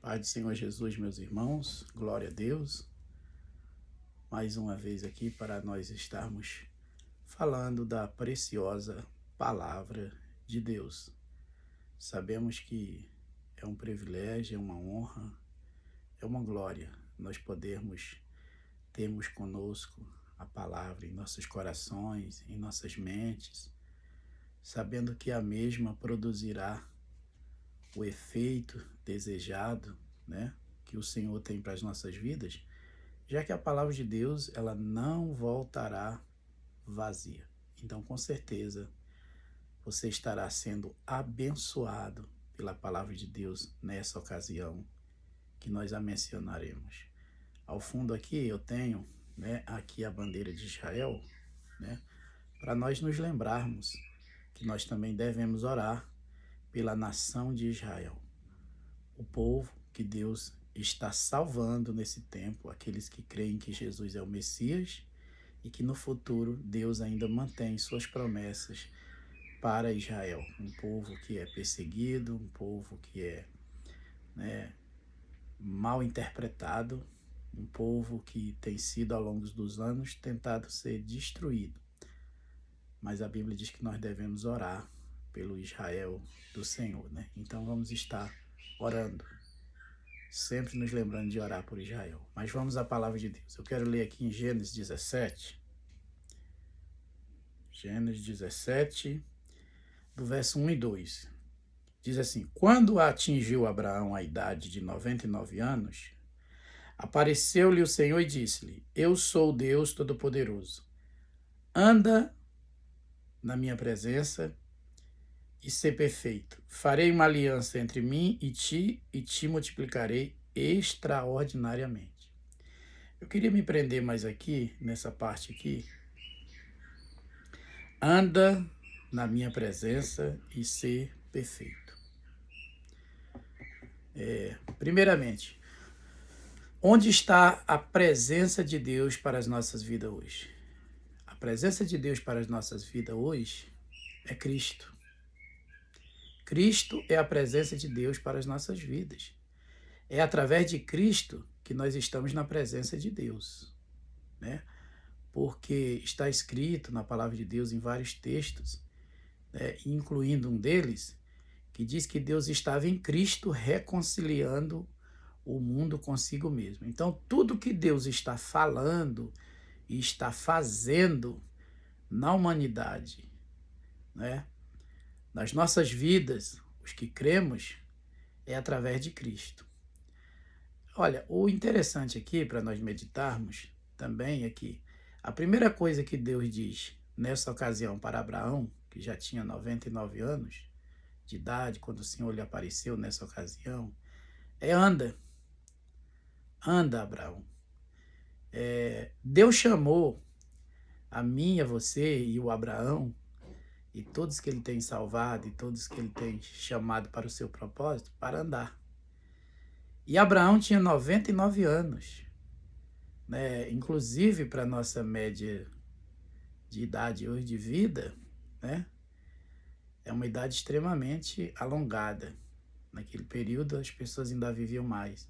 Pai do Senhor Jesus, meus irmãos, glória a Deus. Mais uma vez aqui para nós estarmos falando da preciosa palavra de Deus. Sabemos que é um privilégio, é uma honra, é uma glória nós termos conosco a palavra em nossos corações, em nossas mentes, sabendo que a mesma produzirá o efeito desejado, né, que o Senhor tem para as nossas vidas, já que a palavra de Deus ela não voltará vazia. Então, com certeza, você estará sendo abençoado pela palavra de Deus nessa ocasião que nós a mencionaremos. Ao fundo aqui eu tenho, né, aqui a bandeira de Israel, né, para nós nos lembrarmos que nós também devemos orar pela nação de Israel, o povo que Deus está salvando nesse tempo, aqueles que creem que Jesus é o Messias e que no futuro Deus ainda mantém suas promessas para Israel, um povo que é perseguido, um povo que é, né, mal interpretado, um povo que tem sido ao longo dos anos tentado ser destruído. Mas a Bíblia diz que nós devemos orar pelo Israel do Senhor, né? Então vamos estar orando, sempre nos lembrando de orar por Israel. Mas vamos à palavra de Deus. Eu quero ler aqui em Gênesis 17. Gênesis 17, do verso 1 e 2. Diz assim: Quando atingiu Abraão a idade de 99 anos, apareceu-lhe o Senhor e disse-lhe: Eu sou o Deus Todo-Poderoso. Anda na minha presença e ser perfeito. Farei uma aliança entre mim e te multiplicarei extraordinariamente. Eu queria me prender mais aqui, nessa parte aqui. Anda na minha presença e ser perfeito. Primeiramente, onde está a presença de Deus para as nossas vidas hoje? A presença de Deus para as nossas vidas hoje é Cristo. Cristo é a presença de Deus para as nossas vidas. É através de Cristo que nós estamos na presença de Deus, né? Porque está escrito na palavra de Deus em vários textos, né, incluindo um deles, que diz que Deus estava em Cristo reconciliando o mundo consigo mesmo. Então, tudo que Deus está falando e está fazendo na humanidade, né, nas nossas vidas, os que cremos, é através de Cristo. Olha, o interessante aqui para nós meditarmos também é que a primeira coisa que Deus diz nessa ocasião para Abraão, que já tinha 99 anos de idade, quando o Senhor lhe apareceu nessa ocasião, é anda. Anda, Abraão. Deus chamou a mim, a você e o Abraão, e todos que ele tem salvado, e todos que ele tem chamado para o seu propósito, para andar. E Abraão tinha 99 anos, né? Inclusive para a nossa média de idade hoje de vida, né? É uma idade extremamente alongada. Naquele período as pessoas ainda viviam mais.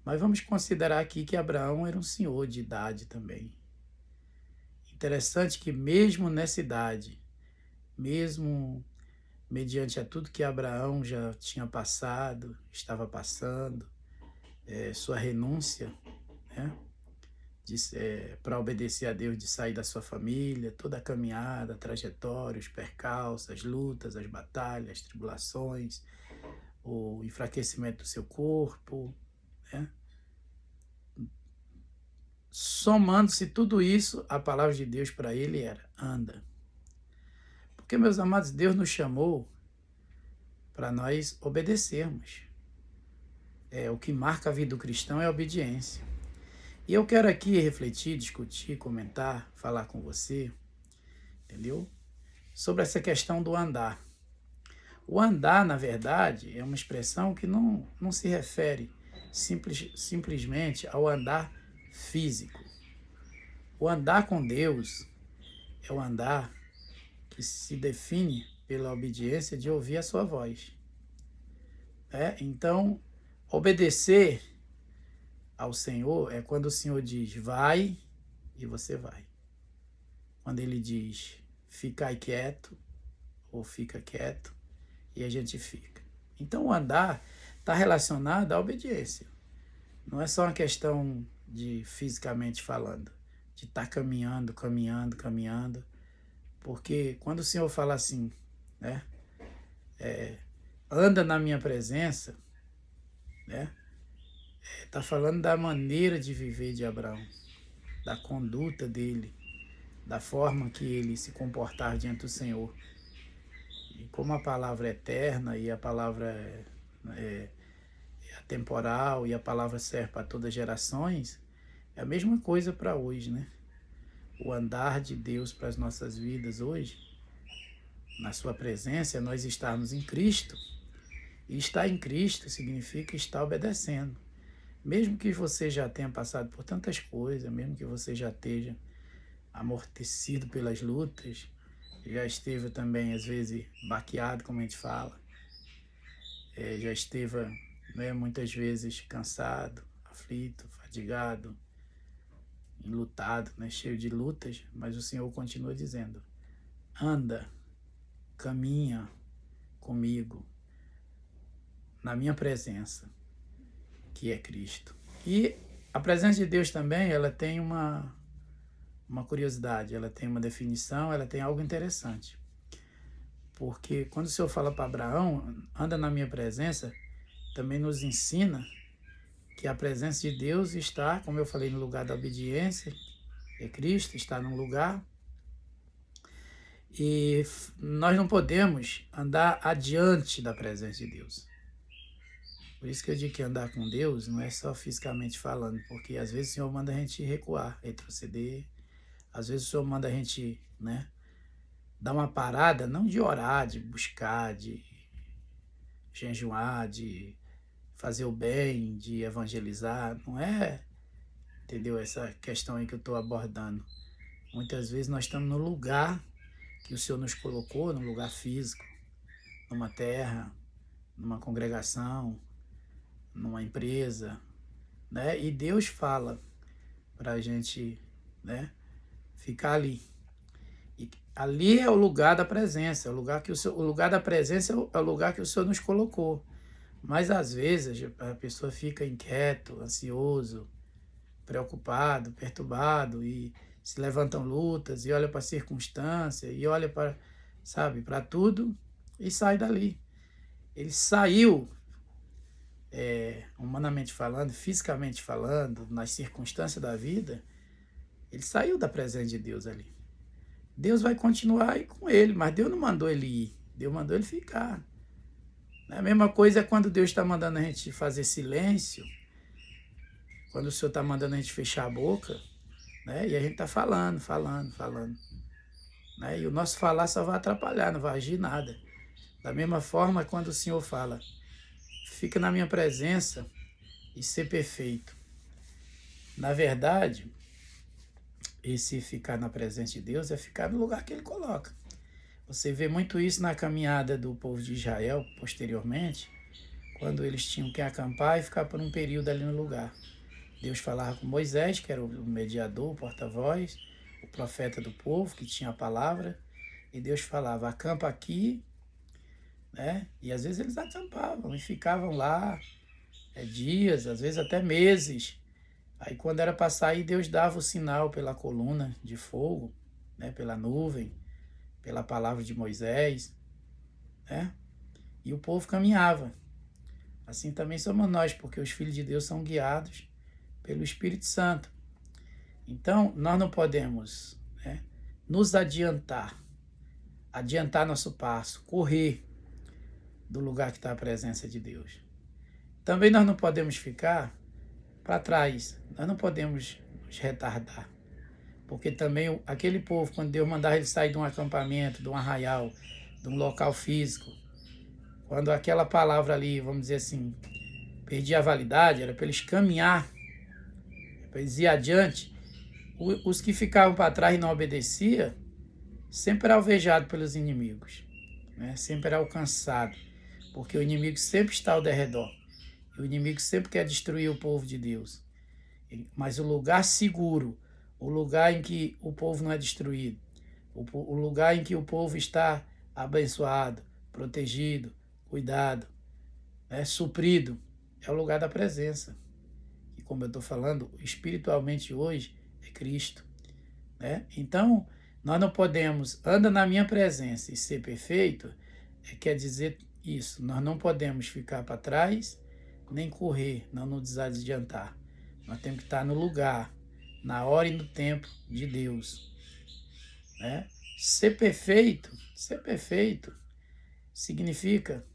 Mas vamos considerar aqui que Abraão era um senhor de idade também. Interessante que mesmo nessa idade, mesmo mediante a tudo que Abraão já tinha passado, estava passando, sua renúncia, né, para obedecer a Deus, de sair da sua família, toda a caminhada, a trajetória, os percalços, as lutas, as batalhas, as tribulações, o enfraquecimento do seu corpo, né? Somando-se tudo isso, a palavra de Deus para ele era: anda. Porque, meus amados, Deus nos chamou para nós obedecermos. O que marca a vida do cristão é a obediência. E eu quero aqui refletir, discutir, comentar, falar com você, entendeu? Sobre essa questão do andar. O andar, na verdade, é uma expressão que não se refere simplesmente ao andar físico. O andar com Deus é o andar que se define pela obediência de ouvir a sua voz. Então, Obedecer ao Senhor é quando o Senhor diz vai e você vai. Quando ele diz ficai quieto ou fica quieto e a gente fica. Então o andar está relacionado à obediência. Não é só uma questão de fisicamente falando, de estar caminhando, porque quando o Senhor fala assim, né, anda na minha presença, né, está falando da maneira de viver de Abraão, da conduta dele, da forma que ele se comportar diante do Senhor. E como a palavra é eterna e a palavra é atemporal e a palavra serve para todas as gerações, é a mesma coisa para hoje, né? O andar de Deus para as nossas vidas hoje, na sua presença, é nós estarmos em Cristo. E estar em Cristo significa estar obedecendo. Mesmo que você já tenha passado por tantas coisas, mesmo que você já esteja amortecido pelas lutas, já esteve também, às vezes, baqueado, como a gente fala, já esteve, né, muitas vezes cansado, aflito, fadigado, enlutado, né, cheio de lutas, mas o Senhor continua dizendo, anda, caminha comigo, na minha presença, que é Cristo. E a presença de Deus também, ela tem uma curiosidade, ela tem uma definição, ela tem algo interessante. Porque quando o Senhor fala para Abraão, anda na minha presença, também nos ensina que a presença de Deus está, como eu falei, no lugar da obediência, é Cristo, está num lugar, e nós não podemos andar adiante da presença de Deus. Por isso que eu digo que andar com Deus não é só fisicamente falando, porque às vezes o Senhor manda a gente recuar, retroceder, às vezes o Senhor manda a gente, né, dar uma parada, não de orar, de buscar, de jejuar, de fazer o bem, de evangelizar, não é, entendeu? Essa questão aí que eu estou abordando. Muitas vezes nós estamos no lugar que o Senhor nos colocou, num lugar físico, numa terra, numa congregação, numa empresa, né? E Deus fala para a gente, né, ficar ali. E ali é o lugar da presença, é o lugar da presença é o lugar que o Senhor nos colocou. Mas às vezes a pessoa fica inquieto, ansioso, preocupado, perturbado, e se levantam lutas, e olha para a circunstância, e olha para, sabe, para tudo, e sai dali. Ele saiu, humanamente falando, fisicamente falando, nas circunstâncias da vida, ele saiu da presença de Deus ali. Deus vai continuar aí com ele, mas Deus não mandou ele ir, Deus mandou ele ficar. A mesma coisa é quando Deus está mandando a gente fazer silêncio, quando o Senhor está mandando a gente fechar a boca, né? E a gente está falando. Né? E o nosso falar só vai atrapalhar, não vai agir nada. Da mesma forma, quando o Senhor fala, fica na minha presença e ser perfeito. Na verdade, esse ficar na presença de Deus é ficar no lugar que Ele coloca. Você vê muito isso na caminhada do povo de Israel, posteriormente, quando eles tinham que acampar e ficar por um período ali no lugar. Deus falava com Moisés, que era o mediador, o porta-voz, o profeta do povo, que tinha a palavra, e Deus falava, acampa aqui, né? E às vezes eles acampavam e ficavam lá dias, às vezes até meses. Aí quando era para sair, Deus dava o sinal pela coluna de fogo, né? Pela nuvem, pela palavra de Moisés, né? E o povo caminhava. Assim também somos nós, porque os filhos de Deus são guiados pelo Espírito Santo. Então, nós não podemos, né, nos adiantar nosso passo, correr do lugar que está a presença de Deus. Também nós não podemos ficar para trás, nós não podemos nos retardar, porque também aquele povo, quando Deus mandava ele sair de um acampamento, de um arraial, de um local físico, quando aquela palavra ali, vamos dizer assim, perdia a validade, era para eles caminhar, para eles ir adiante, os que ficavam para trás e não obedeciam, sempre era alvejado pelos inimigos, né? Sempre era alcançado, porque o inimigo sempre está ao derredor. E o inimigo sempre quer destruir o povo de Deus. Mas o lugar seguro, o lugar em que o povo não é destruído, o lugar em que o povo está abençoado, protegido, cuidado, suprido, é o lugar da presença. E como eu estou falando, espiritualmente hoje é Cristo. Então, nós não podemos, anda na minha presença e ser perfeito, quer dizer isso, nós não podemos ficar para trás, nem correr, não nos desadiantar. Nós temos que estar no lugar, na hora e no tempo de Deus. Ser perfeito significa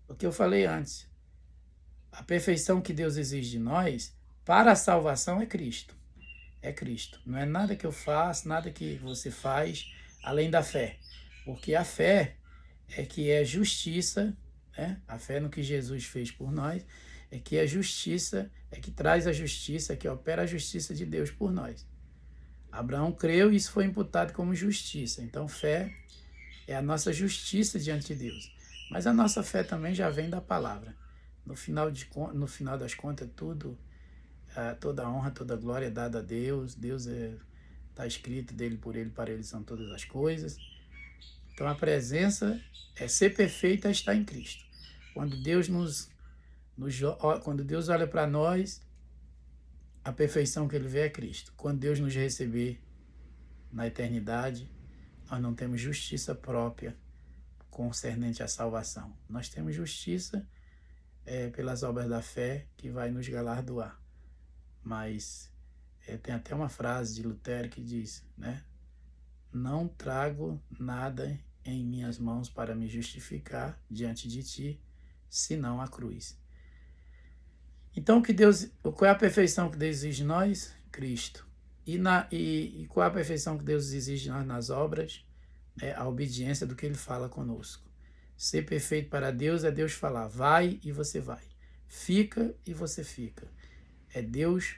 o que eu falei antes. A perfeição que Deus exige de nós para a salvação é Cristo. É Cristo. Não é nada que eu faço, nada que você faz, além da fé. Porque a fé é que é justiça, a fé no que Jesus fez por nós, é que é justiça, é que traz a justiça, é que opera a justiça de Deus por nós. Abraão creu e isso foi imputado como justiça. Então, fé é a nossa justiça diante de Deus. Mas a nossa fé também já vem da palavra. No final das contas, toda a honra, toda a glória é dada a Deus. Deus está escrito dele, por ele, para ele são todas as coisas. Então, a presença é ser perfeita, está em Cristo. Quando Deus quando Deus olha para nós, a perfeição que ele vê é Cristo. Quando Deus nos receber na eternidade, nós não temos justiça própria concernente à salvação. Nós temos justiça pelas obras da fé que vai nos galardoar. Mas tem até uma frase de Lutero que diz, não trago nada em minhas mãos para me justificar diante de ti, senão a cruz. Então, qual é a perfeição que Deus exige de nós? Cristo. E qual é a perfeição que Deus exige de nós nas obras? A obediência do que Ele fala conosco. Ser perfeito para Deus é Deus falar, vai e você vai. Fica e você fica. É Deus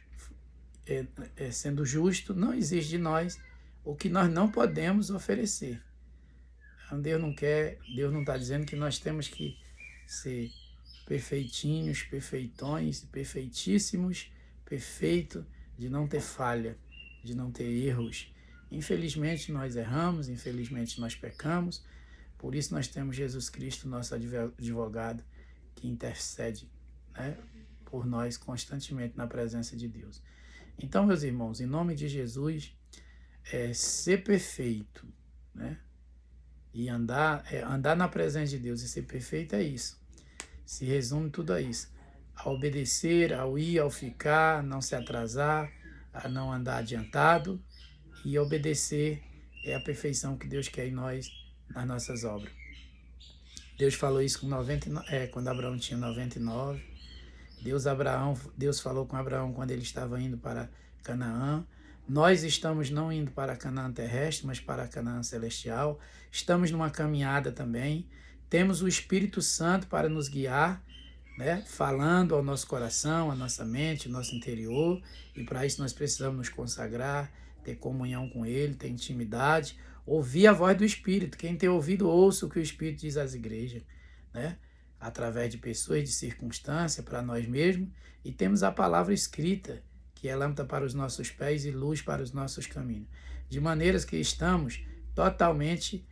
sendo justo, não exige de nós o que nós não podemos oferecer. Deus não está dizendo que nós temos que ser perfeitinhos, perfeitões, perfeitíssimos, perfeito, de não ter falha, de não ter erros. Infelizmente nós erramos, infelizmente nós pecamos, por isso nós temos Jesus Cristo, nosso advogado, que intercede por nós constantemente na presença de Deus. Então, meus irmãos, em nome de Jesus, ser perfeito, e andar na presença de Deus e ser perfeito é isso. Se resume tudo a isso. A obedecer, ao ir, ao ficar, não se atrasar, a não andar adiantado. E obedecer é a perfeição que Deus quer em nós, nas nossas obras. Deus falou isso quando Abraão tinha 99. Deus falou com Abraão quando ele estava indo para Canaã. Nós estamos não indo para Canaã terrestre, mas para Canaã celestial. Estamos numa caminhada também. Temos o Espírito Santo para nos guiar, falando ao nosso coração, à nossa mente, ao nosso interior. E para isso nós precisamos nos consagrar, ter comunhão com Ele, ter intimidade, ouvir a voz do Espírito. Quem tem ouvido, ouça o que o Espírito diz às igrejas, através de pessoas, de circunstâncias, para nós mesmos. E temos a palavra escrita, que é lâmpada para os nossos pés e luz para os nossos caminhos. De maneiras que estamos totalmente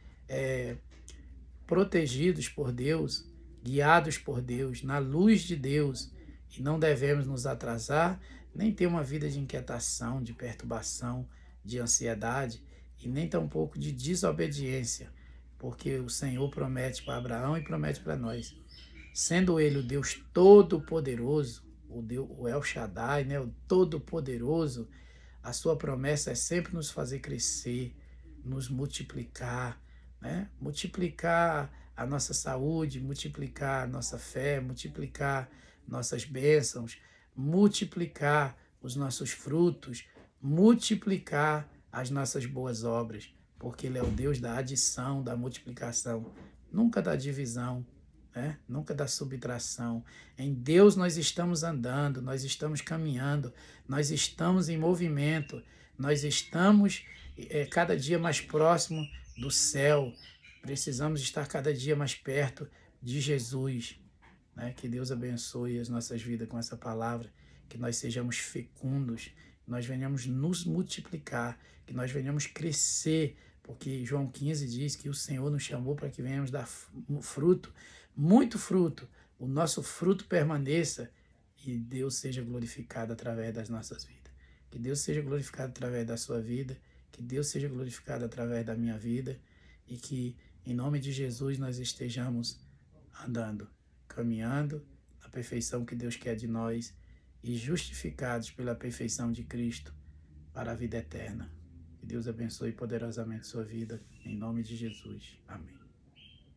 protegidos por Deus, guiados por Deus, na luz de Deus, e não devemos nos atrasar, nem ter uma vida de inquietação, de perturbação, de ansiedade, e nem tampouco de desobediência, porque o Senhor promete para Abraão e promete para nós. Sendo Ele o Deus Todo-Poderoso, o El Shaddai, o Todo-Poderoso, a sua promessa é sempre nos fazer crescer, nos multiplicar, multiplicar a nossa saúde, multiplicar a nossa fé, multiplicar nossas bênçãos, multiplicar os nossos frutos, multiplicar as nossas boas obras, porque Ele é o Deus da adição, da multiplicação, nunca da divisão, nunca da subtração. Em Deus nós estamos andando, nós estamos caminhando, nós estamos em movimento, nós estamos cada dia mais próximo do céu. Precisamos estar cada dia mais perto de Jesus. né? Que Deus abençoe as nossas vidas com essa palavra, que nós sejamos fecundos, que nós venhamos nos multiplicar, que nós venhamos crescer, porque João 15 diz que o Senhor nos chamou para que venhamos dar fruto, muito fruto, o nosso fruto permaneça e Deus seja glorificado através das nossas vidas. Que Deus seja glorificado através da sua vida, que Deus seja glorificado através da minha vida e que, em nome de Jesus, nós estejamos andando, caminhando na perfeição que Deus quer de nós e justificados pela perfeição de Cristo para a vida eterna. Que Deus abençoe poderosamente sua vida, em nome de Jesus. Amém.